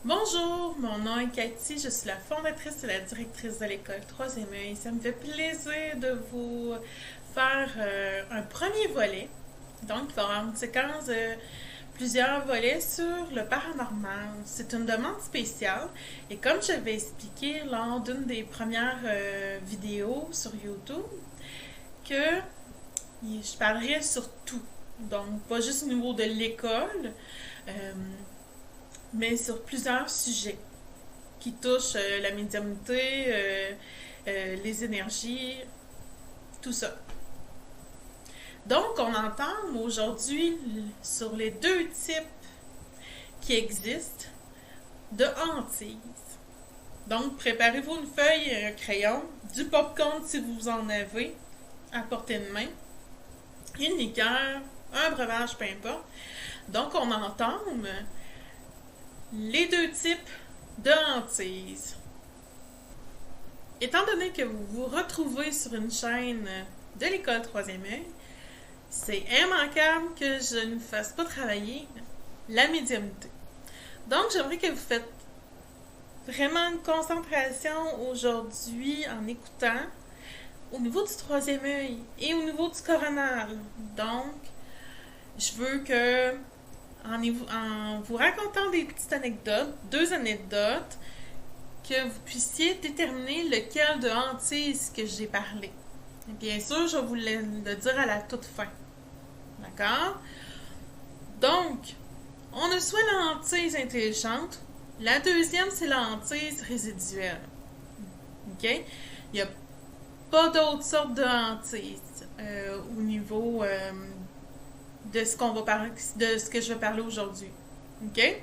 Bonjour, mon nom est Cathy, je suis la fondatrice et la directrice de l'école Troisième œil. Ça me fait plaisir de vous faire un premier volet. Donc, il va y avoir une séquence de plusieurs volets sur le paranormal. C'est une demande spéciale et comme je vais expliquer lors d'une des premières vidéos sur YouTube, que je parlerai sur tout. Donc, pas juste au niveau de l'école, mais sur plusieurs sujets qui touchent la médiumnité, les énergies, tout ça. Donc, on entame aujourd'hui sur les deux types qui existent de hantises. Donc, préparez-vous une feuille et un crayon, du popcorn si vous en avez à portée de main, une liqueur, un breuvage, peu importe. Donc, on entame les deux types de hantises. Étant donné que vous vous retrouvez sur une chaîne de l'école Troisième œil, c'est immanquable que je ne fasse pas travailler la médiumnité. Donc, j'aimerais que vous faites vraiment une concentration aujourd'hui en écoutant au niveau du troisième œil et au niveau du coronal. Donc, je veux que en vous racontant des petites anecdotes, deux anecdotes, que vous puissiez déterminer lequel de hantise que j'ai parlé. Et bien sûr, je vais vous le dire à la toute fin. D'accord? Donc, on a soit la hantise intelligente, la deuxième, c'est la hantise résiduelle. OK? Il n'y a pas d'autres sortes de hantises au niveau de ce que je vais parler aujourd'hui. OK?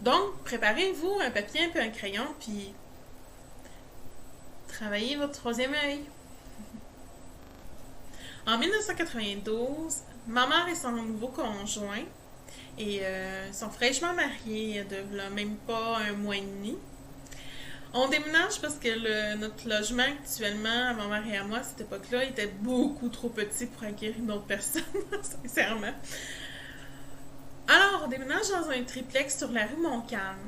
Donc, préparez-vous un papier et un crayon, puis travaillez votre troisième œil. En 1992, ma mère et son nouveau conjoint sont fraîchement mariés de même pas un mois et demi. On déménage parce que notre logement actuellement, à ma mère et à moi, à cette époque-là, était beaucoup trop petit pour acquérir une autre personne, sincèrement. Alors, on déménage dans un triplex sur la rue Montcalm.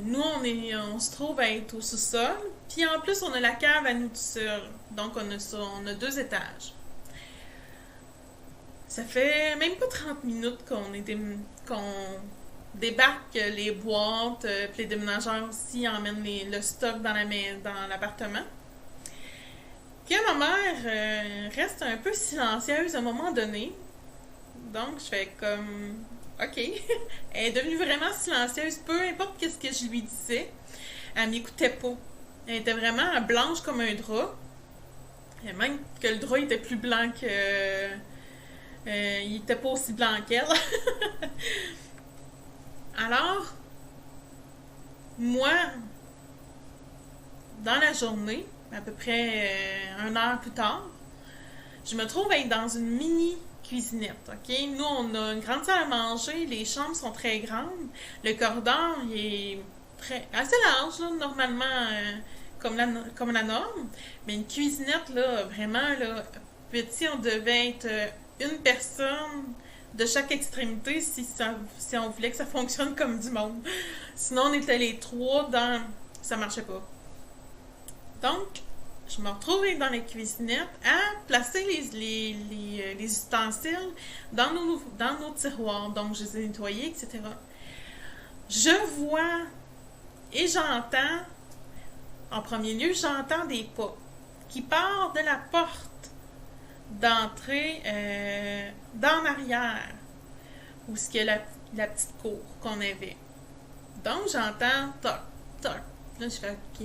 Nous, on se trouve à être au sous-sol, puis en plus, on a la cave à nous tout seuls. Donc, on a 2 étages. Ça fait même pas 30 minutes qu'on débarque les boîtes, puis les déménageurs aussi emmènent le stock dans l'appartement. Puis ma mère reste un peu silencieuse à un moment donné. Donc, je fais comme... OK. Elle est devenue vraiment silencieuse. Peu importe ce que je lui disais, elle m'écoutait pas. Elle était vraiment blanche comme un drap. Et même que le drap était plus blanc que... il était pas aussi blanc qu'elle. Alors, moi, dans la journée, à peu près 1 heure plus tard, je me trouve être dans une mini cuisinette, OK? Nous, on a une grande salle à manger, les chambres sont très grandes, le corridor il est assez large, là, normalement, comme la norme, mais une cuisinette, là, vraiment, là, petit, on devait être une personne de chaque extrémité si on voulait que ça fonctionne comme du monde. Sinon, on était les 3 dans... Ça marchait pas. Donc, je me retrouve dans la cuisinette à placer les ustensiles dans nos tiroirs. Donc, je les ai nettoyés, etc. Je vois et j'entends, en premier lieu, j'entends des pas qui partent de la porte d'entrée dans l'arrière, où il y a la petite cour qu'on avait. Donc, j'entends toc, toc. Là, je fais OK.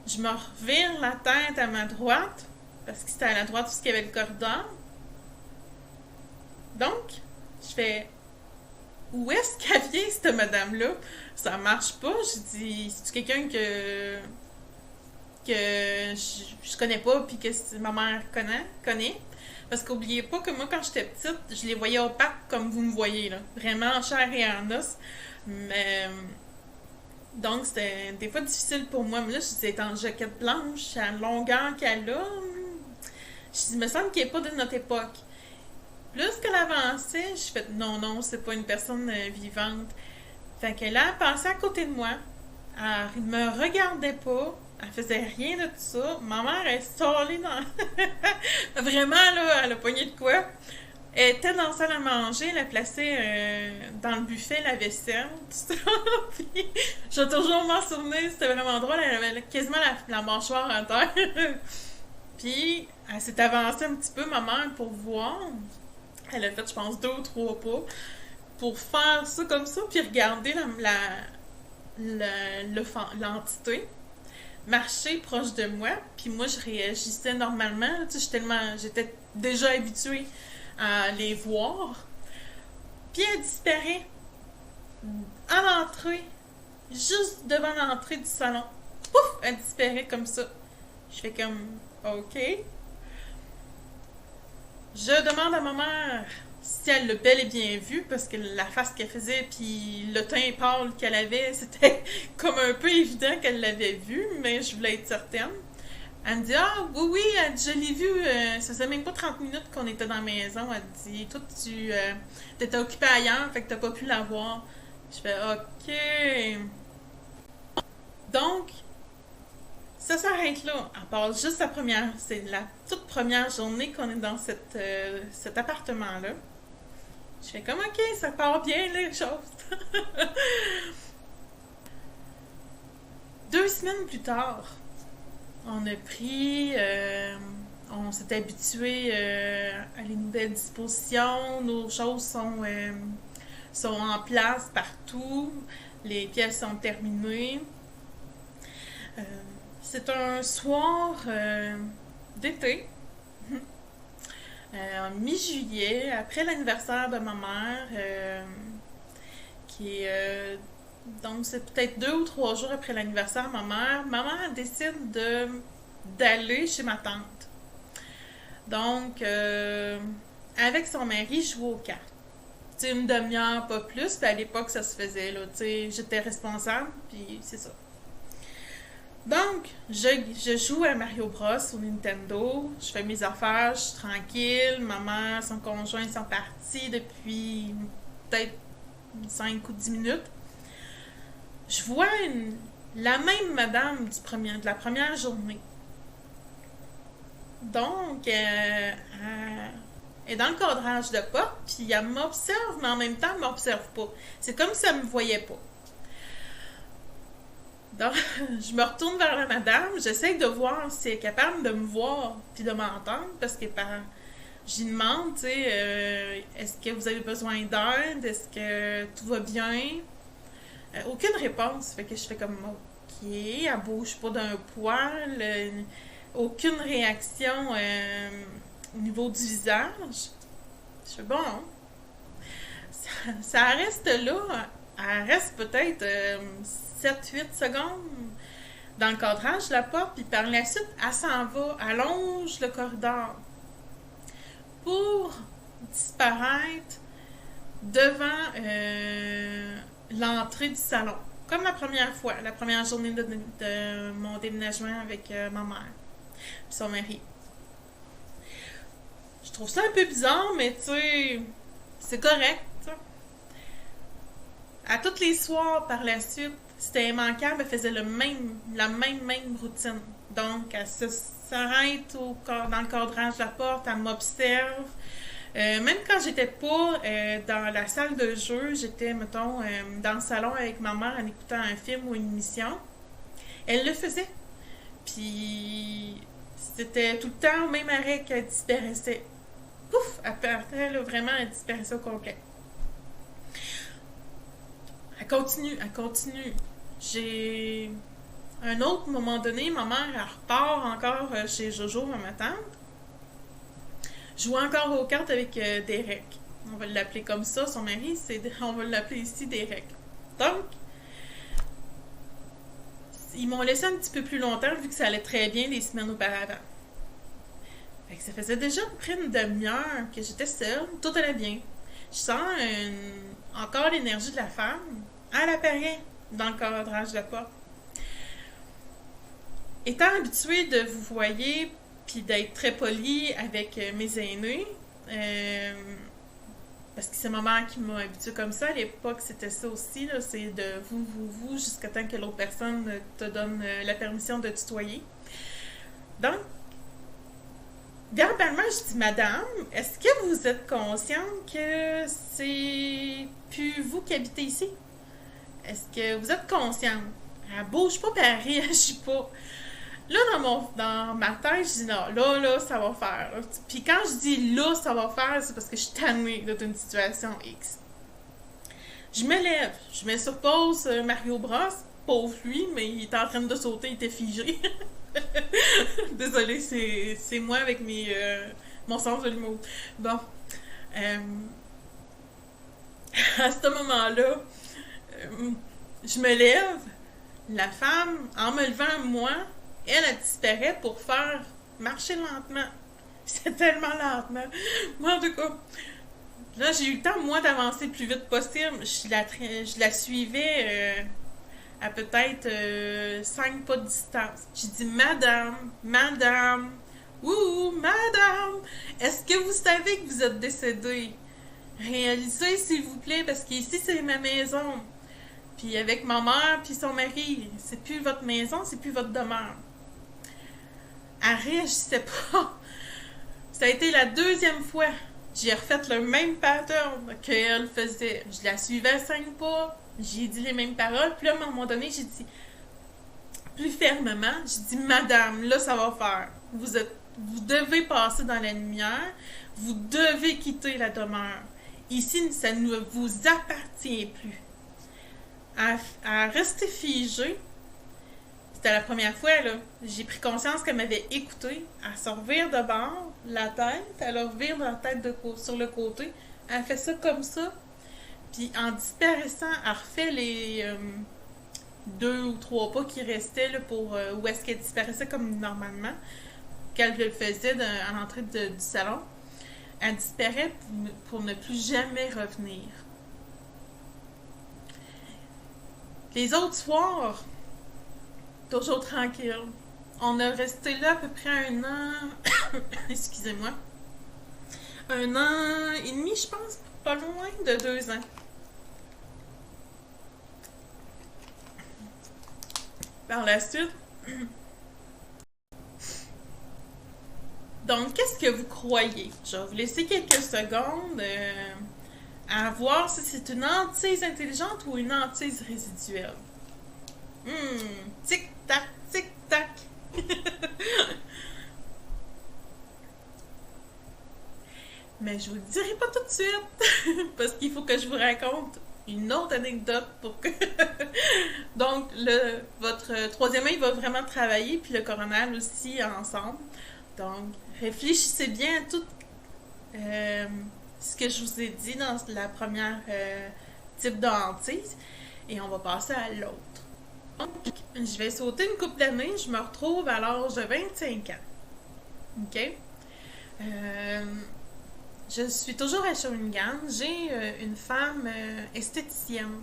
Je me revire la tête à ma droite, parce que c'était à la droite où il y avait le corridor. Donc, je fais où est-ce qu'elle vient, cette madame-là? Ça marche pas. Je dis, c'est-tu quelqu'un que je connais pas, puis que ma mère connaît? Parce qu'oubliez pas que moi, quand j'étais petite, je les voyais opaques comme vous me voyez, là. Vraiment en chair et en os. Mais... donc, c'était des fois difficile pour moi. Mais là, je disais, en jaquette blanche, à la longueur qu'elle a. Je dis, il me semble qu'elle n'est pas de notre époque. Plus qu'elle avançait, je fais non, non, c'est pas une personne vivante. Fait qu'elle a passé à côté de moi. Elle me regardait pas. Elle faisait rien de tout ça. Ma mère est sortie dans. Vraiment, là, elle a pogné de quoi. Elle était dans la salle à manger, elle a placé dans le buffet la vaisselle, tout ça. Puis, je vais toujours m'en souvenir, c'était vraiment drôle. Elle avait quasiment la mâchoire en terre. Puis, elle s'est avancée un petit peu, ma mère, pour voir. Elle a fait, je pense, 2 ou 3 pas pour faire ça comme ça, puis regarder l'entité marcher proche de moi, puis moi, je réagissais normalement. Tu sais, j'étais déjà habituée à les voir. Puis elle disparaît à l'entrée, juste devant l'entrée du salon. Pouf! Elle disparaît comme ça. Je fais comme, OK. Je demande à ma mère si elle l'a bel et bien vu, parce que la face qu'elle faisait, puis le teint pâle qu'elle avait, c'était comme un peu évident qu'elle l'avait vu, mais je voulais être certaine. Elle me dit, ah oui, oui, elle dit, je l'ai vu, ça faisait même pas 30 minutes qu'on était dans la maison. Elle dit, toi, tu t'étais occupée ailleurs, fait que t'as pas pu la voir. Je fais, OK. Donc, ça s'arrête là. À part juste c'est la toute première journée qu'on est dans cet appartement-là. Je fais comme, OK, ça part bien, les choses. 2 semaines plus tard, on a pris, on s'est habitué à les nouvelles dispositions, nos choses sont en place partout, les pièces sont terminées. C'est un soir d'été, mi-juillet, après l'anniversaire de ma mère, qui est donc c'est peut-être 2 ou 3 jours après l'anniversaire de ma mère décide d'aller chez ma tante. Donc, avec son mari, je joue aux cartes. Tu sais, une demi-heure, pas plus. Puis à l'époque, ça se faisait, là. Tu sais, j'étais responsable, puis c'est ça. Donc, je joue à Mario Bros au Nintendo. Je fais mes affaires, je suis tranquille. Ma mère, son conjoint sont partis depuis peut-être 5 ou 10 minutes. Je vois la même madame de la première journée. Donc, elle est dans le cadrage de porte, puis elle m'observe, mais en même temps, elle m'observe pas. C'est comme si elle me voyait pas. Donc, je me retourne vers la madame, j'essaie de voir si elle est capable de me voir puis de m'entendre, parce que j'y demande, tu sais, est-ce que vous avez besoin d'aide? Est-ce que tout va bien? Aucune réponse. Fait que je fais comme, OK, elle bouge pas d'un poil, aucune réaction au niveau du visage. Je fais, bon, ça reste là. Elle reste peut-être 7-8 secondes dans le cadrage de la porte, puis par la suite, elle s'en va, elle longe le corridor pour disparaître devant l'entrée du salon. Comme la première fois, la première journée de mon déménagement avec ma mère et son mari. Je trouve ça un peu bizarre, mais tu sais, c'est correct. T'sais. À tous les soirs par la suite, c'était immanquable, elle faisait la même routine. Donc, elle s'arrête dans le cadrage de la porte, elle m'observe. Même quand j'étais pas dans la salle de jeu, j'étais, mettons, dans le salon avec ma mère en écoutant un film ou une émission, elle le faisait. Puis, c'était tout le temps au même arrêt qu'elle disparaissait. Pouf! Elle partait, là, vraiment, elle disparaissait au complet. Elle continue. J'ai... Un autre moment donné, ma mère, elle repart encore chez Jojo, ma tante. Je joue encore aux cartes avec Derek. On va l'appeler comme ça. Son mari, on va l'appeler ici Derek. Donc, ils m'ont laissé un petit peu plus longtemps vu que ça allait très bien les semaines auparavant. Fait que ça faisait déjà à peu près une demi-heure que j'étais seule. Tout allait bien. Je sens encore l'énergie de la femme. Elle apparaît dans le cadrage de la porte. Étant habituée de vous voyer puis d'être très polie avec mes aînés, Parce que c'est ma mère qui m'a habituée comme ça. À l'époque, c'était ça aussi, là, c'est de vous, jusqu'à temps que l'autre personne te donne la permission de tutoyer. Donc, verbalement, je dis, Madame, est-ce que vous êtes consciente que c'est plus vous qui habitez ici? Est-ce que vous êtes consciente? Elle bouge pas, puis elle réagit pas. Là, dans ma tête, je dis non, là, ça va faire. Puis quand je dis là, ça va faire, c'est parce que je suis tannée d'une situation X. Je me lève, je mets sur pause Mario Bros. Pauvre lui, mais il était en train de sauter, il était figé. Désolée, c'est moi avec mon sens de l'humour. Bon. À ce moment-là, je me lève. La femme, en me levant, moi, elle disparaît pour faire marcher lentement. C'est tellement lentement. Moi, en tout cas, là, j'ai eu le temps, moi, d'avancer le plus vite possible. Je la suivais à peut-être 5 pas de distance. J'ai dit, Madame, ouh, Madame, est-ce que vous savez que vous êtes décédée? Réalisez, s'il vous plaît, parce qu'ici, c'est ma maison. Puis avec ma mère puis son mari, c'est plus votre maison, c'est plus votre demeure. Elle réagissait pas. Ça a été la deuxième fois. J'ai refait le même pattern qu'elle faisait. Je la suivais à 5 pas. J'ai dit les mêmes paroles. Puis là, à un moment donné, j'ai dit plus fermement, j'ai dit, Madame, là, ça va faire. Vous devez passer dans la lumière. Vous devez quitter la demeure. Ici, ça ne vous appartient plus. À rester figée. C'était la première fois, là. J'ai pris conscience qu'elle m'avait écouté. Elle se revire de bord, la tête. Elle revire la tête sur le côté. Elle fait ça comme ça. Puis en disparaissant, elle refait les 2 ou 3 pas qui restaient là, pour où est-ce qu'elle disparaissait comme normalement, qu'elle le faisait à l'entrée du salon. Elle disparaît pour ne plus jamais revenir. Les autres soirs, toujours tranquille. On a resté là à peu près 1 an. Excusez-moi. 1 an et demi, je pense. Pas loin de 2 ans. Par la suite. Donc, qu'est-ce que vous croyez? Je vais vous laisser quelques secondes à voir si c'est une hantise intelligente ou une hantise résiduelle. Tic-tac, tic-tac. Mais je vous le dirai pas tout de suite, parce qu'il faut que je vous raconte une autre anecdote pour que... Donc, votre troisième œil va vraiment travailler, puis le coronal aussi ensemble. Donc, réfléchissez bien à tout ce que je vous ai dit dans la première type de hantise, et on va passer à l'autre. Donc, je vais sauter une couple d'années, je me retrouve à l'âge de 25 ans. OK? Je suis toujours à Shawinigan. J'ai une femme esthéticienne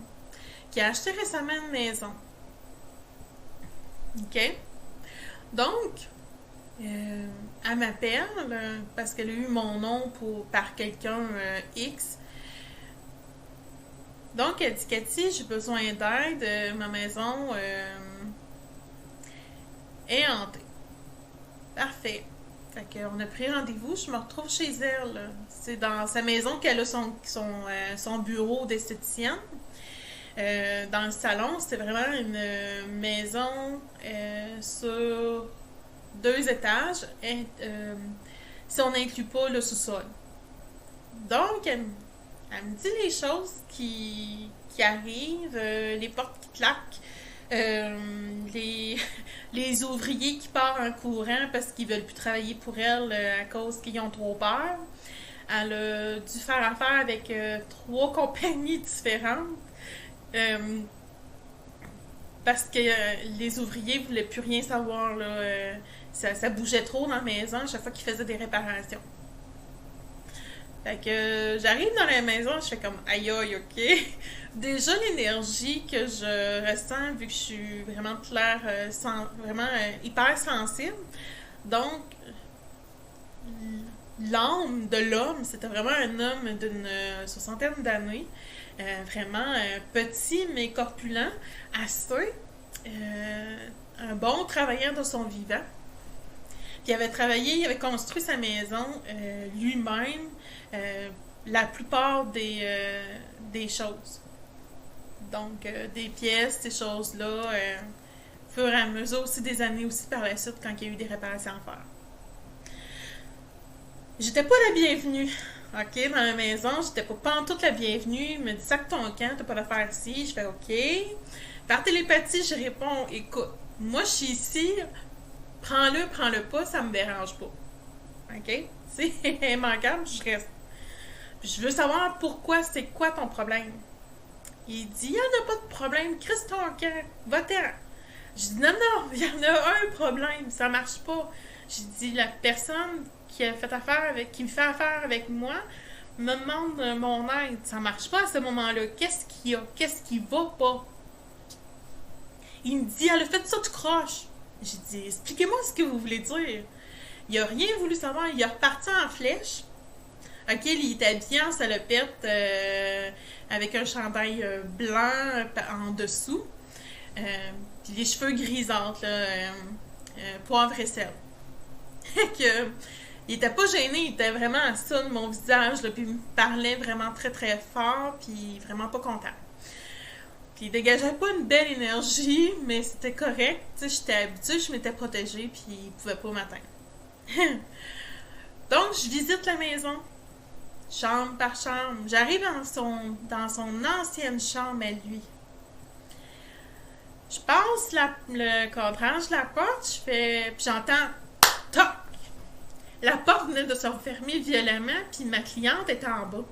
qui a acheté récemment une maison. OK? Donc, elle m'appelle parce qu'elle a eu mon nom par quelqu'un X. Donc, elle dit, Cathy, j'ai besoin d'aide. Ma maison est hantée. Parfait. Fait qu'on a pris rendez-vous, je me retrouve chez elle. C'est dans sa maison qu'elle a son bureau d'esthéticienne. Dans le salon, c'est vraiment une maison sur 2 étages, si on n'inclut pas le sous-sol. Donc, elle me dit les choses qui arrivent, les portes qui claquent, les ouvriers qui partent en courant parce qu'ils veulent plus travailler pour elle à cause qu'ils ont trop peur. Elle a dû faire affaire avec 3 compagnies différentes parce que les ouvriers voulaient plus rien savoir. Là, ça bougeait trop dans la maison à chaque fois qu'ils faisaient des réparations. Fait que j'arrive dans la maison, je fais comme aïe aïe, ok. Déjà l'énergie que je ressens, vu que je suis vraiment claire, vraiment hyper sensible. Donc, l'âme de l'homme, c'était vraiment un homme d'une soixantaine d'années, vraiment petit mais corpulent, assez, un bon travailleur de son vivant. Puis il avait travaillé, il avait construit sa maison lui-même, la plupart des choses. Donc, des pièces, ces choses-là, au fur et à mesure aussi des années aussi par la suite quand il y a eu des réparations à faire. J'étais pas la bienvenue, ok, dans la maison, j'étais pas en toute la bienvenue. Il me dit, sac ton camp, t'as pas d'affaires ici. Je fais, ok. Par télépathie, je réponds, écoute, moi je suis ici, prends-le pas, ça me dérange pas. Ok? C'est immanquable, je reste. Puis je veux savoir pourquoi, c'est quoi ton problème. Il dit, il n'y en a pas de problème, crisse ton camp, va-t'en. Je dis, non, il y en a un problème, ça marche pas. J'ai dit, la personne qui a fait affaire avec, qui me fait affaire avec moi, me demande mon aide. Ça marche pas à ce moment-là. Qu'est-ce qu'il y a? Qu'est-ce qui va pas? Il me dit, elle a fait ça, tu croches. J'ai dit, expliquez-moi ce que vous voulez dire. Il a rien voulu savoir. Il est reparti en flèche. Ok, il était habillé en salopette avec un chandail blanc en dessous. Puis les cheveux grisâtres, poivre et sel. Que, il était pas gêné, il était vraiment à ça de mon visage, là, puis il me parlait vraiment très très fort, puis vraiment pas content. Puis il dégageait pas une belle énergie, mais c'était correct. Tu sais, j'étais habituée, je m'étais protégée, puis il pouvait pas m'atteindre. Donc, je visite la maison, chambre par chambre. J'arrive dans son ancienne chambre à lui. Je passe le cadrage de la porte, je fais, puis j'entends toc. La porte venait de se refermer violemment, puis ma cliente était en bas.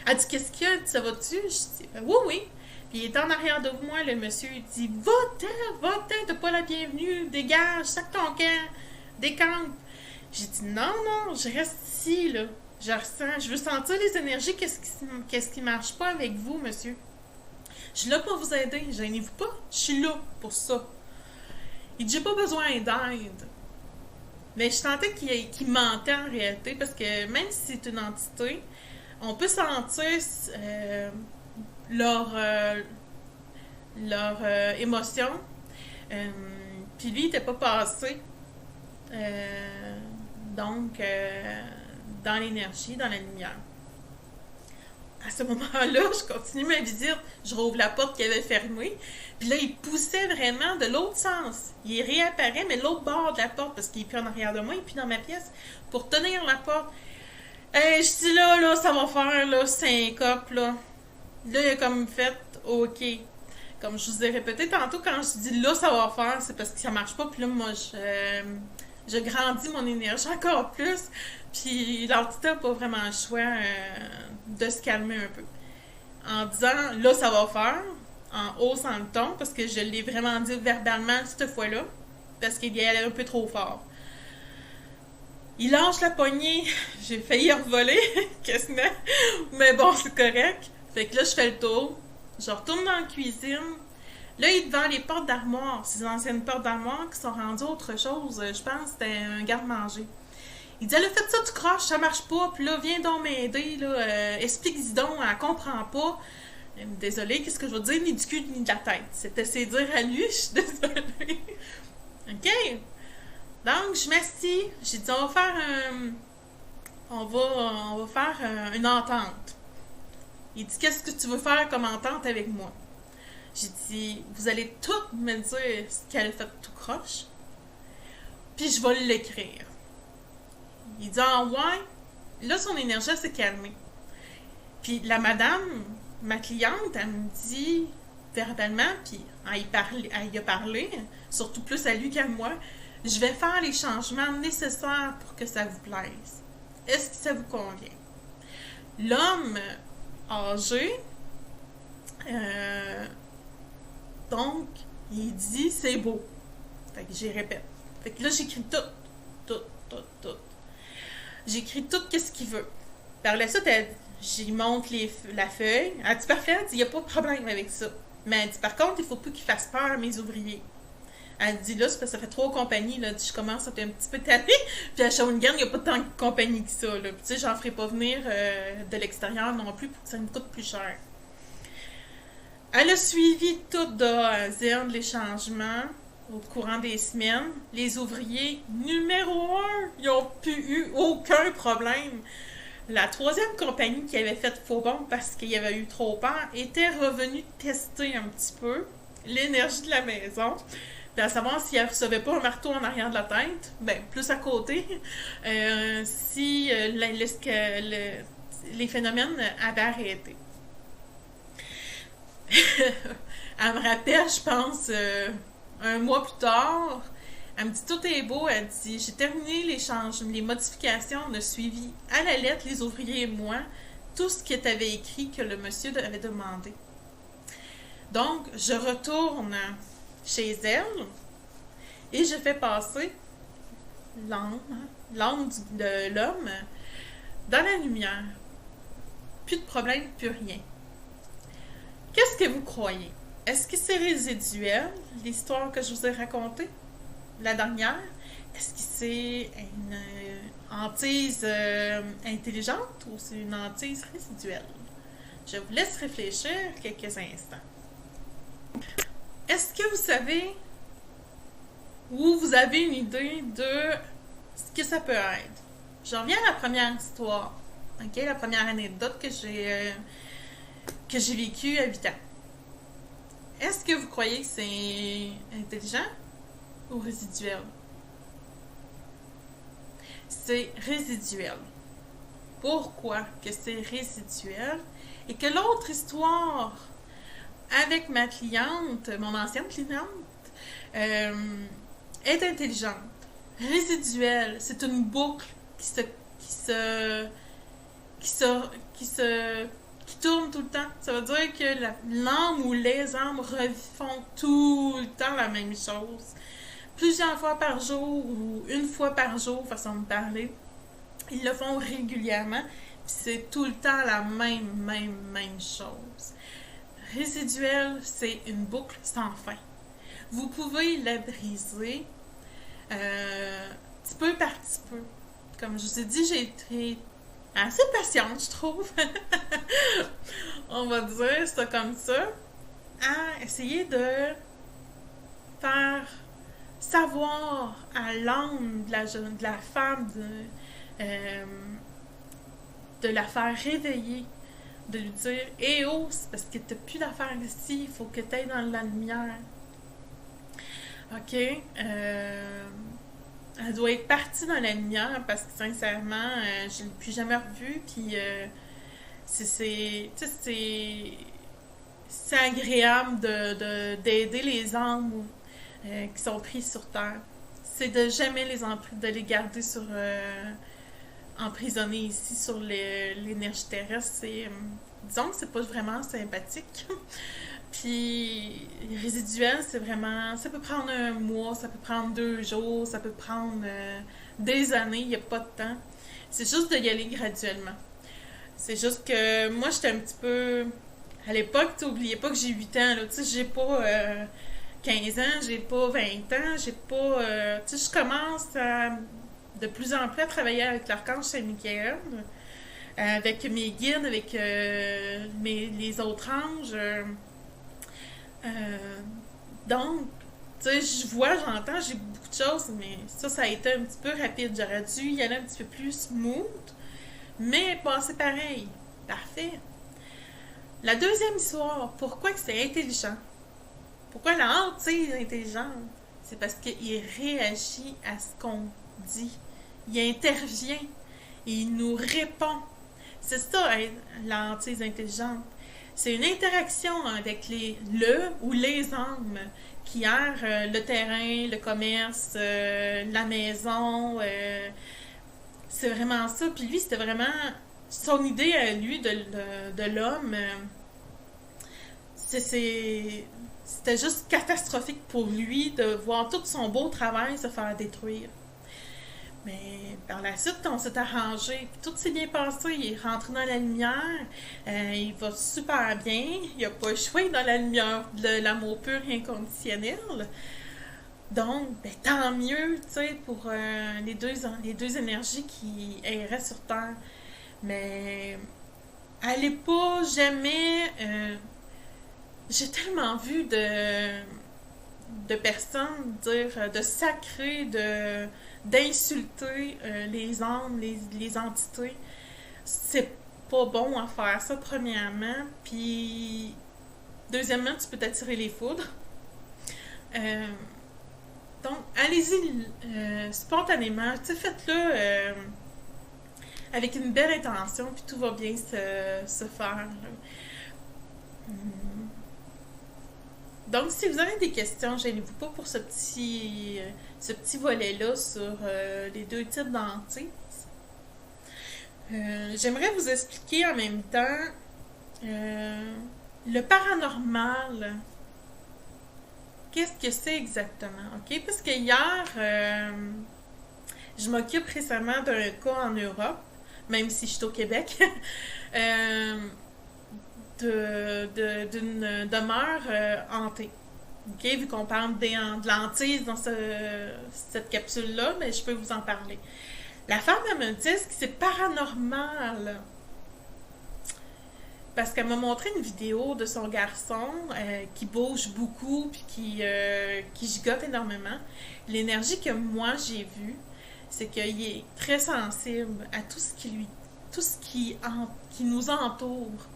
Elle dit, qu'est-ce qu'il y a? Ça va-tu? Je dis, oui, oui. Puis il est en arrière de moi, le monsieur, il dit, va-t'en, t'as pas la bienvenue, dégage, sac ton camp, décampe. J'ai dit, non, je reste ici, là. Je ressens, je veux sentir les énergies, qu'est-ce qui marche pas avec vous, monsieur? Je suis là pour vous aider, gênez-vous pas, je suis là pour ça. Il dit, j'ai pas besoin d'aide. Mais je sentais qu'il mentait en réalité, parce que même si c'est une entité, on peut sentir leur émotion. Puis lui, il n'était pas passé. Donc, dans l'énergie, dans la lumière. À ce moment-là, je continue ma visite. Je rouvre la porte qu'il avait fermée. Puis là, il poussait vraiment de l'autre sens. Il réapparaît, mais de l'autre bord de la porte, parce qu'il est plus en arrière de moi, il est plus dans ma pièce, pour tenir la porte. Je dis là, ça va faire, là, syncope, là. Là, il a comme fait, OK. Comme je vous ai répété tantôt, quand je dis là, ça va faire, c'est parce que ça marche pas. Puis là, moi, je grandis mon énergie encore plus. Puis l'entité n'a pas vraiment le choix de se calmer un peu. En disant, là, ça va faire, en haussant le ton, parce que je l'ai vraiment dit verbalement cette fois-là, parce qu'il y allait un peu trop fort. Il lâche la poignée, j'ai failli revoler, quasiment, mais bon, c'est correct. Fait que là, je fais le tour, je retourne dans la cuisine. Là, il est devant les portes d'armoire, ces anciennes portes d'armoire qui sont rendues autre chose. Je pense que c'était un garde-manger. Il dit, elle a fait ça, tu croches, ça marche pas, puis là, viens donc m'aider, là, explique-y donc, elle comprend pas. Désolée, qu'est-ce que je veux dire, ni du cul, ni de la tête. C'était ses dire à lui, je suis désolée. OK? Donc, je m'assis, j'ai dit, on va faire une entente. Il dit, qu'est-ce que tu veux faire comme entente avec moi? J'ai dit, vous allez toutes me dire ce qu'elle a fait tout croche, puis je vais l'écrire. Il dit, ah ouais, là, son énergie s'est calmée. Puis la madame, ma cliente, elle me dit verbalement, puis elle y a parlé, surtout plus à lui qu'à moi, je vais faire les changements nécessaires pour que ça vous plaise. Est-ce que ça vous convient? L'homme âgé, donc, il dit, c'est beau. Fait que j'y répète. Fait que là, j'écris tout. J'écris tout ce qu'il veut. Par la suite, j'y montre la feuille. Elle dit, parfait, il n'y a pas de problème avec ça. Mais elle dit, par contre, il ne faut plus qu'il fasse peur à mes ouvriers. Elle dit là, c'est parce que ça fait 3 compagnies, là. Je commence à être un petit peu tannée. Puis à Shawinigan, il n'y a pas tant de compagnies que ça, là. Puis tu sais, j'en ferai pas venir de l'extérieur non plus pour que ça me coûte plus cher. Elle a suivi tout de A à Z les changements au courant des semaines. Les ouvriers, numéro 1, ils n'ont plus eu aucun problème. La troisième compagnie qui avait fait faux bond parce qu'il y avait eu trop peur était revenue tester un petit peu l'énergie de la maison. Puis à savoir si elle ne recevait pas un marteau en arrière de la tête, ben plus à côté, si les phénomènes avaient arrêté. Elle me rappelle, je pense, un mois plus tard, elle me dit tout est beau, elle dit j'ai terminé les modifications, on a suivi à la lettre, les ouvriers et moi, tout ce qui avait écrit que le monsieur avait demandé. Donc, je retourne chez elle et je fais passer l'âme de l'homme dans la lumière. Plus de problème, plus rien. Qu'est-ce que vous croyez? Est-ce que c'est résiduel, l'histoire que je vous ai racontée, la dernière? Est-ce que c'est une hantise intelligente ou c'est une hantise résiduelle? Je vous laisse réfléchir quelques instants. Est-ce que vous savez ou vous avez une idée de ce que ça peut être? Je reviens à la première histoire, ok? La première anecdote que j'ai vécue à 8 ans. Est-ce que vous croyez que c'est intelligent ou résiduel? C'est résiduel. Pourquoi que c'est résiduel? Et que l'autre histoire avec ma cliente, mon ancienne cliente, est intelligente. Résiduelle, c'est une boucle qui tourne tout le temps. Ça veut dire que l'âme ou les âmes refont tout le temps la même chose. Plusieurs fois par jour ou une fois par jour, façon de parler. Ils le font régulièrement. Puis c'est tout le temps la même chose. Résiduel, c'est une boucle sans fin. Vous pouvez la briser petit peu par petit peu. Comme je vous ai dit, j'ai été assez patiente, je trouve. On va dire ça comme ça. À essayer de faire savoir à l'âme de la femme, de la faire réveiller, de lui dire « Eh oh, c'est parce que t'as plus d'affaires ici, il faut que tu ailles dans la lumière. » OK? Elle doit être partie dans la lumière parce que sincèrement, je ne l'ai plus jamais revue. Puis c'est agréable d'aider les âmes qui sont pris sur terre. C'est de jamais de les garder emprisonnés ici sur l'énergie terrestre. Disons que c'est pas vraiment sympathique. Puis résiduel, c'est vraiment... Ça peut prendre un mois, ça peut prendre 2 jours, ça peut prendre des années, il n'y a pas de temps. C'est juste de y aller graduellement. C'est juste que moi, j'étais un petit peu... À l'époque, n'oubliez pas que j'ai 8 ans, là. Tu sais, j'ai pas 15 ans, j'ai pas 20 ans, j'ai pas... tu sais, je commence de plus en plus à travailler avec l'Archange Saint-Michael, avec mes guides, avec les autres anges... donc, tu sais, je vois, j'entends, j'ai beaucoup de choses, mais ça a été un petit peu rapide. J'aurais dû y aller un petit peu plus smooth, mais passer pareil. Parfait. La deuxième histoire, pourquoi que c'est intelligent? Pourquoi la hantise est intelligente? C'est parce qu'il réagit à ce qu'on dit. Il intervient. Il nous répond. C'est ça, la hantise intelligente. C'est une interaction avec ou les âmes qui errent le terrain, le commerce, la maison. C'est vraiment ça. Puis lui, c'était vraiment son idée à lui de l'homme. C'était juste catastrophique pour lui de voir tout son beau travail se faire détruire. Mais par la suite, on s'est arrangé. Puis tout s'est bien passé. Il est rentré dans la lumière. Il va super bien. Il n'a pas échoué dans la lumière de l'amour pur et inconditionnel. Donc, ben, tant mieux, tu sais, pour les deux énergies qui erraient sur Terre. Mais allez pas jamais. J'ai tellement vu de personnes dire de sacrer, d'insulter les âmes, les entités. C'est pas bon à faire ça, premièrement. Puis, deuxièmement, tu peux t'attirer les foudres. Euh, donc, allez-y spontanément. Tu sais, faites-le avec une belle intention, puis tout va bien se faire. Donc, si vous avez des questions, gênez-vous pas pour ce petit volet-là sur les deux types d'entités. J'aimerais vous expliquer en même temps euh, le paranormal. Qu'est-ce que c'est exactement? OK? Parce que hier, je m'occupe récemment d'un cas en Europe, même si je suis au Québec, euh, d'une demeure hantée. OK? Vu qu'on parle de l'hantise dans cette capsule-là, mais je peux vous en parler. La femme, elle me dit que c'est paranormal. Parce qu'elle m'a montré une vidéo de son garçon qui bouge beaucoup puis qui gigote énormément. L'énergie que moi j'ai vue, c'est qu'il est très sensible à tout ce tout ce qui nous entoure.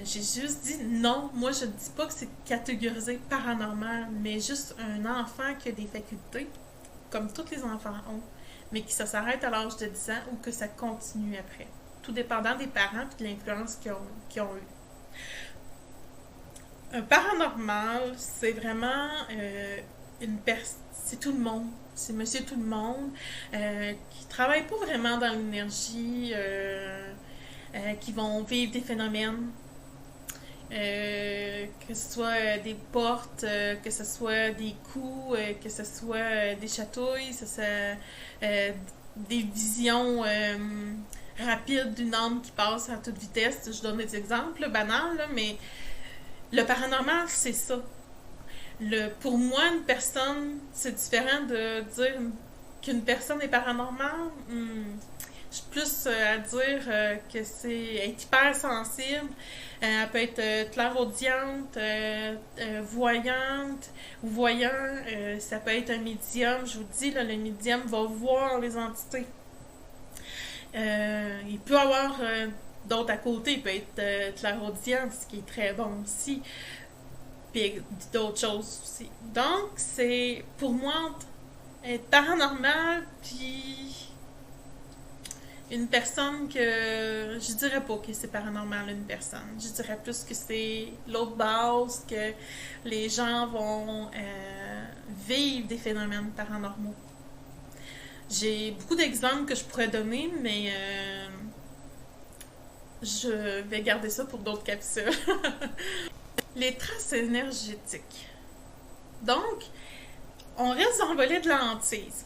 J'ai juste dit non, moi je ne dis pas que c'est catégorisé paranormal, mais juste un enfant qui a des facultés, comme tous les enfants ont, mais qui ça s'arrête à l'âge de 10 ans ou que ça continue après. Tout dépendant des parents et de l'influence qu'ils ont eu. Un paranormal, c'est vraiment c'est tout le monde. C'est monsieur tout le monde qui travaille pas vraiment dans l'énergie, qui vont vivre des phénomènes que ce soit des portes, que ce soit des coups, que ce soit des chatouilles, que ce soit des visions rapides d'une âme qui passe à toute vitesse. Je donne des exemples là, banals, là, mais le paranormal, c'est ça. Pour moi, une personne, c'est différent de dire qu'une personne est paranormale. Je suis plus à dire que c'est être hyper sensible. Elle peut être clairaudiente, voyante ou voyant. Ça peut être un médium. Je vous dis, là, le médium va voir les entités. Il peut y avoir d'autres à côté. Il peut être clairaudient, ce qui est très bon aussi. Puis d'autres choses aussi. Donc, c'est pour moi être paranormal, puis une personne que je dirais pas que c'est paranormal une personne. Je dirais plus que c'est l'autre base, que les gens vont vivre des phénomènes paranormaux. J'ai beaucoup d'exemples que je pourrais donner, mais je vais garder ça pour d'autres capsules. Les traces énergétiques. Donc, on reste dans le volet de la hantise.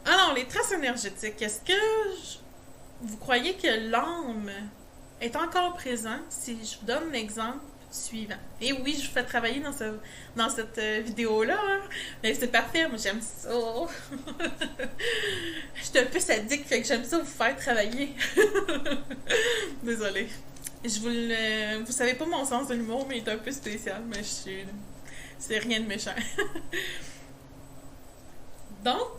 Alors, les traces énergétiques, est-ce que vous croyez que l'âme est encore présente si je vous donne l'exemple suivant? Et oui, je vous fais travailler dans cette vidéo-là, hein? Mais c'est parfait, moi j'aime ça. Je suis un peu sadique, fait que j'aime ça vous faire travailler. Désolée. Vous savez pas mon sens de l'humour, mais il est un peu spécial, mais c'est rien de méchant. Donc,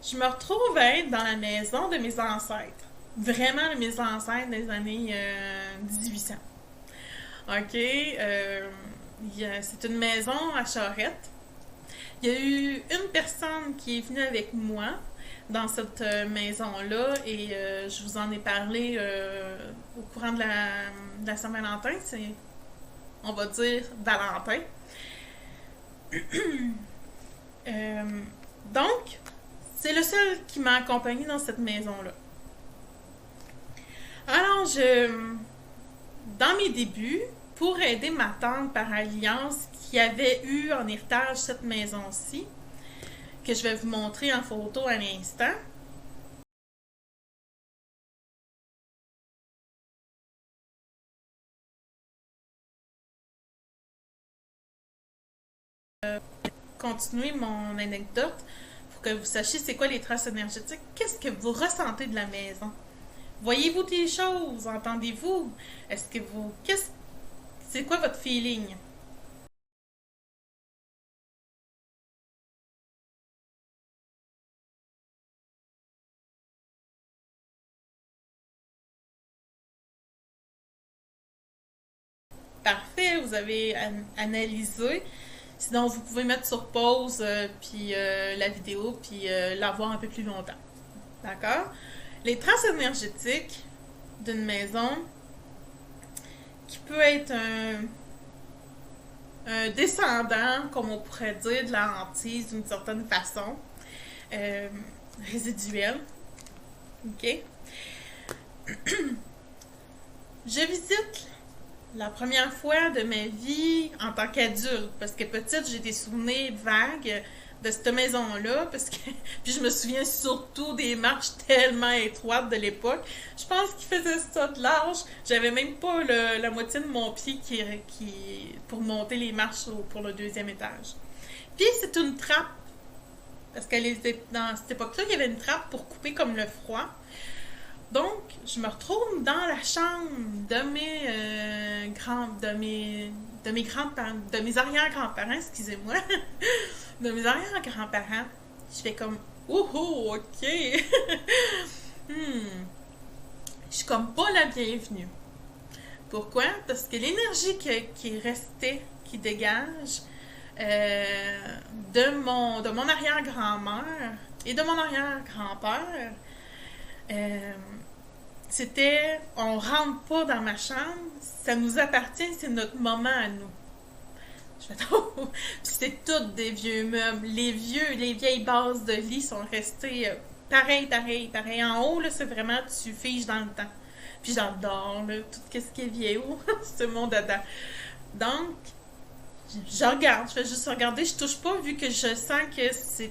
je me retrouve à être dans la maison de mes ancêtres. Vraiment de mes ancêtres des années 1800. OK? C'est une maison à Charette. Il y a eu une personne qui est venue avec moi dans cette maison-là et je vous en ai parlé au courant de la Saint-Valentin. On va dire Valentin. Donc, c'est le seul qui m'a accompagné dans cette maison-là. Alors, dans mes débuts, pour aider ma tante par alliance qui avait eu en héritage cette maison-ci, que je vais vous montrer en photo à l'instant, continuer mon anecdote, pour que vous sachiez c'est quoi les traces énergétiques, qu'est-ce que vous ressentez de la maison? Voyez-vous des choses? Entendez-vous? Est-ce que vous... C'est quoi votre feeling? Parfait, vous avez analysé. Sinon, vous pouvez mettre sur pause puis la vidéo puis la voir un peu plus longtemps. D'accord? Les traces énergétiques d'une maison qui peut être un descendant, comme on pourrait dire, de la hantise d'une certaine façon, euh, résiduelle. OK? Je visite la première fois de ma vie en tant qu'adulte, parce que petite, j'ai des souvenirs vagues de cette maison-là, parce que puis je me souviens surtout des marches tellement étroites de l'époque. Je pense qu'il faisait ça de large. J'avais même pas la moitié de mon pied pour monter les marches pour le deuxième étage. Puis c'est une trappe, parce que dans cette époque-là, il y avait une trappe pour couper comme le froid. Donc, je me retrouve dans la chambre de mes arrière-grands-parents, excusez-moi, de mes arrière-grands-parents. Je fais comme, ouh, ok. Je suis comme pas la bienvenue. Pourquoi? Parce que l'énergie qui restait, qui dégage de mon arrière-grand-mère et de mon arrière-grand-père, c'était on rentre pas dans ma chambre, ça nous appartient, c'est notre moment à nous. Je fais oh! C'était toutes des vieux meubles. Les vieilles bases de lit sont restées pareil. En haut, là, c'est vraiment tu figes dans le temps. Puis j'adore là, tout ce qui est vieillot, c'est mon dada. Donc, je regarde, je fais juste regarder, je touche pas vu que je sens que c'est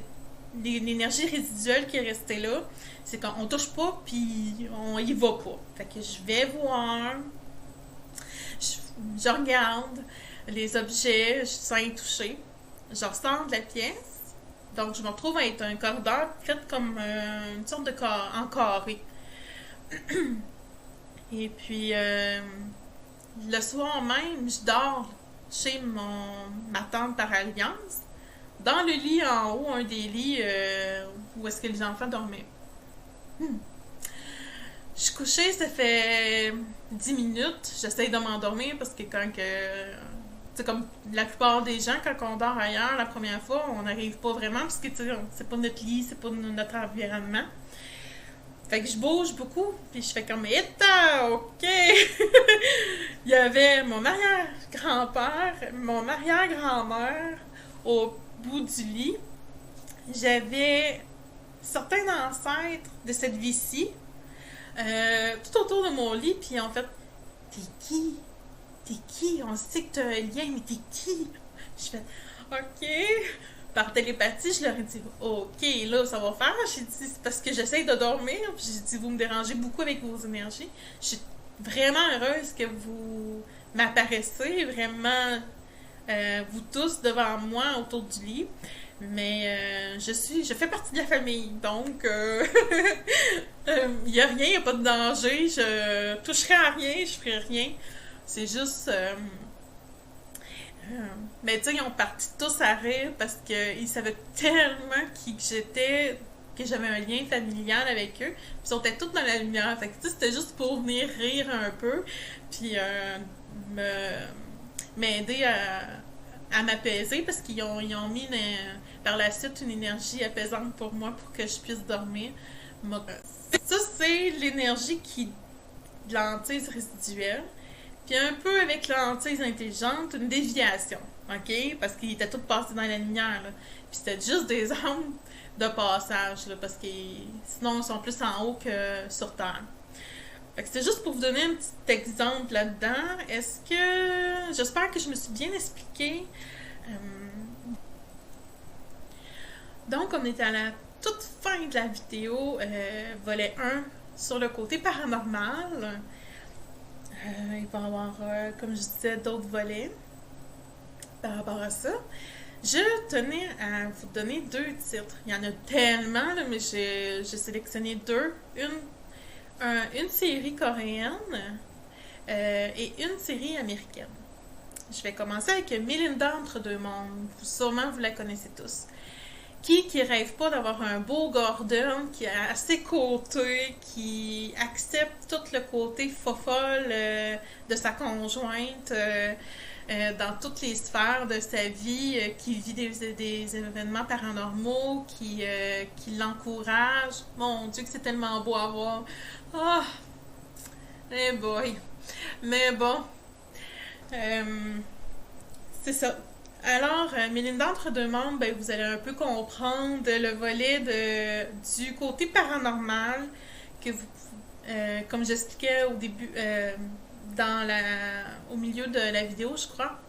l'énergie résiduelle qui est restée là. C'est qu'on touche pas, puis on y va pas. Fait que je vais voir, je regarde les objets, je sens y toucher. Je ressors de la pièce. Donc, je me retrouve à être un corridor fait comme une sorte de en carré. Et puis, le soir même, je dors chez ma tante par alliance. Dans le lit en haut, un des lits où est-ce que les enfants dormaient. Je suis couchée, ça fait 10 minutes. J'essaye de m'endormir parce que c'est comme la plupart des gens, quand on dort ailleurs la première fois, on n'arrive pas vraiment parce que c'est pas notre lit, c'est pas notre environnement. Fait que je bouge beaucoup, puis je fais comme éta, ok. Il y avait mon arrière-grand-père, mon arrière-grand-mère au bout du lit. J'avais certains ancêtres de cette vie-ci tout autour de mon lit, puis en fait, t'es qui? T'es qui? On sait que t'as un lien, mais t'es qui? Je fais, ok. Par télépathie, je leur ai dit, ok, là, ça va faire. J'ai dit, c'est parce que j'essaye de dormir, puis j'ai dit, vous me dérangez beaucoup avec vos énergies. Je suis vraiment heureuse que vous m'apparaissiez, vraiment, vous tous devant moi autour du lit. Mais je fais partie de la famille, donc il n'y a rien, il n'y a pas de danger, je toucherai à rien, je ferai rien. C'est juste... mais tu sais, ils ont parti tous à rire parce qu'ils savaient tellement qui que j'étais, que j'avais un lien familial avec eux. Puis ils étaient tous dans la lumière. Fait que tu sais, c'était juste pour venir rire un peu. Puis m'aider à m'apaiser parce qu'ils ont mis par la suite une énergie apaisante pour moi pour que je puisse dormir. Ça, c'est l'énergie de l'hantise résiduelle. Puis un peu avec l'hantise intelligente, une déviation, ok? Parce qu'ils étaient tous passés dans la lumière, là. Puis c'était juste des âmes de passage, là, parce que sinon ils sont plus en haut que sur Terre. Fait que c'était juste pour vous donner un petit exemple là-dedans. Est-ce que... J'espère que je me suis bien expliquée. Donc, on est à la toute fin de la vidéo, volet 1, sur le côté paranormal. Il va y avoir, comme je disais, d'autres volets par rapport à ça. Je tenais à vous donner deux titres. Il y en a tellement, là, mais j'ai sélectionné deux. Une série coréenne et une série américaine. Je vais commencer avec Melinda entre deux mondes. Sûrement, vous la connaissez tous. Qui rêve pas d'avoir un beau Gordon qui est à ses côtés, qui accepte tout le côté fofolle de sa conjointe dans toutes les sphères de sa vie, qui vit des événements paranormaux, qui l'encourage. Mon Dieu, que c'est tellement beau à voir. Ah, eh boy. Mais bon, c'est ça. Alors, Mélinda entre deux mondes, ben, vous allez un peu comprendre le volet du côté paranormal que vous, comme j'expliquais au début, au milieu de la vidéo, je crois.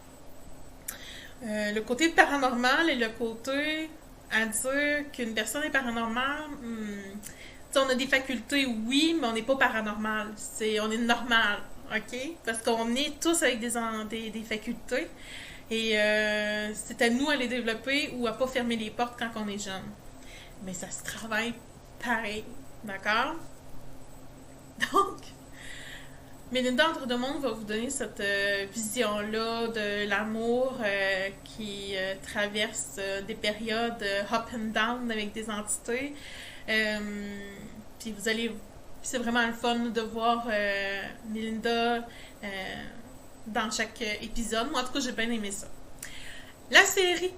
Le côté paranormal et le côté à dire qu'une personne est paranormale, on a des facultés, oui, mais on n'est pas paranormal. On est normal, ok? Parce qu'on est tous avec des facultés. Et c'est à nous à les développer ou à pas fermer les portes quand on est jeune. Mais ça se travaille pareil, d'accord? Donc, Mélinda entre deux mondes va vous donner cette vision-là de l'amour qui traverse des périodes up and down avec des entités. Puis c'est vraiment le fun de voir Mélinda dans chaque épisode. Moi, en tout cas, j'ai bien aimé ça. La série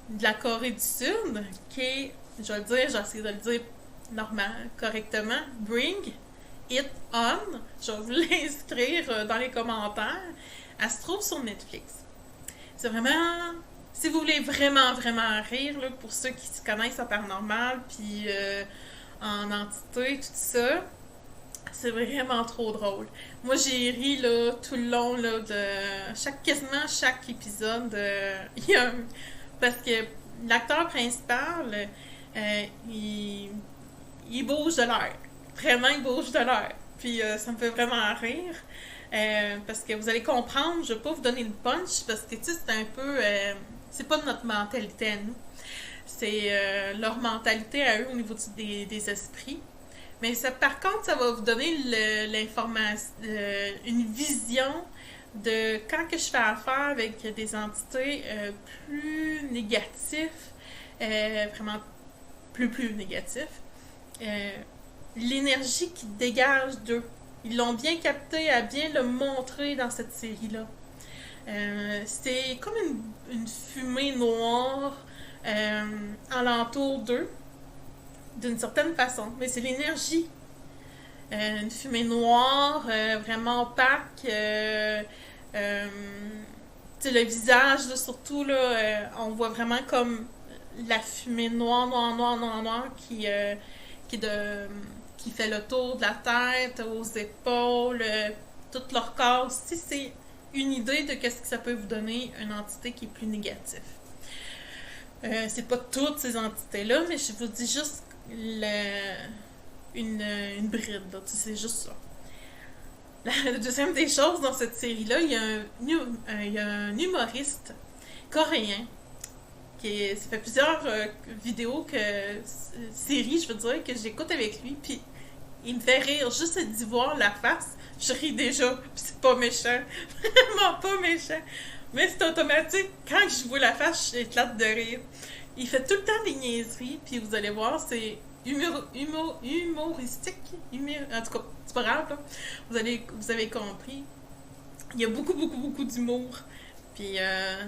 de la Corée du Sud, qui est, je vais le dire, j'essaie de le dire normal, correctement, Bring It On. Je vais vous l'inscrire dans les commentaires. Elle se trouve sur Netflix. C'est vraiment... Si vous voulez vraiment, vraiment rire, là, pour ceux qui se connaissent en paranormal, puis en entité, tout ça, c'est vraiment trop drôle. Moi, j'ai ri là, tout le long là, de quasiment chaque épisode. Parce que l'acteur principal, il bouge de l'air. Vraiment, il bouge de l'air. Puis ça me fait vraiment rire. Parce que vous allez comprendre, je ne vais pas vous donner le punch, parce que tu sais, c'est un peu... c'est pas notre mentalité à nous. C'est leur mentalité à eux au niveau des esprits. Mais ça, par contre, ça va vous donner l'information, une vision de quand que je fais affaire avec des entités plus négatives, vraiment plus négatifs, l'énergie qui dégage d'eux. Ils l'ont bien capté, à bien le montrer dans cette série-là. C'est comme une fumée noire alentour d'eux, d'une certaine façon. Mais c'est l'énergie. Une fumée noire, vraiment opaque. Le visage, là, surtout, là, on voit vraiment comme la fumée noire qui fait le tour de la tête, aux épaules, tout leur corps. Si c'est une idée de qu'est-ce que ça peut vous donner, une entité qui est plus négative. C'est pas toutes ces entités-là, mais je vous dis juste une bride, c'est juste ça. La deuxième des choses dans cette série-là, il y a un humoriste coréen ça fait plusieurs vidéos séries, je veux dire, que j'écoute avec lui, puis il me fait rire juste d'y voir la face. Je ris déjà, puis c'est pas méchant, vraiment pas méchant. Mais c'est automatique, quand je vois la face, j'éclate de rire. Il fait tout le temps des niaiseries, puis vous allez voir, c'est humoristique. En tout cas, c'est pas grave, là. Vous avez compris. Il y a beaucoup d'humour. Puis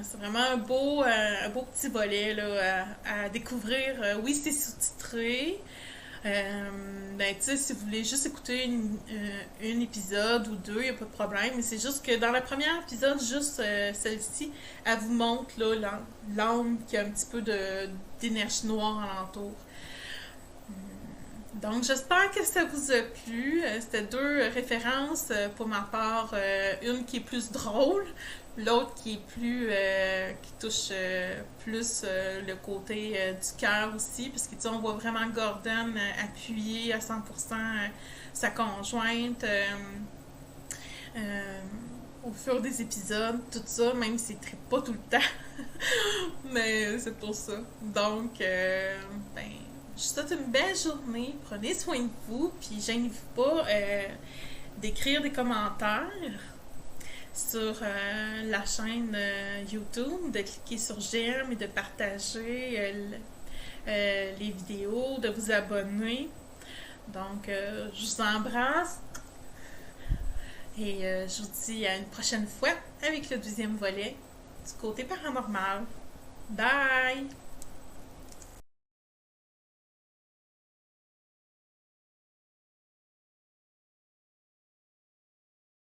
c'est vraiment un beau petit volet là, à découvrir. Oui, c'est sous-titré. Ben, tu sais, si vous voulez juste écouter un épisode ou deux, il n'y a pas de problème. Mais c'est juste que dans le premier épisode, juste celle-ci, elle vous montre là, l'âme qui a un petit peu d'énergie noire alentour. Donc, j'espère que ça vous a plu. C'était deux références pour ma part. Une qui est plus drôle, l'autre qui est plus qui touche plus le côté du cœur aussi, parce que tu sais, on voit vraiment Gordon appuyer à 100% sa conjointe. au fur des épisodes, tout ça, même si c'est pas tout le temps. Mais c'est pour ça. Donc, ben, je vous souhaite une belle journée. Prenez soin de vous, puis gênez-vous pas d'écrire des commentaires sur la chaîne YouTube, de cliquer sur j'aime et de partager les vidéos, de vous abonner. Donc, je vous embrasse et je vous dis à une prochaine fois avec le deuxième volet du côté paranormal. Bye!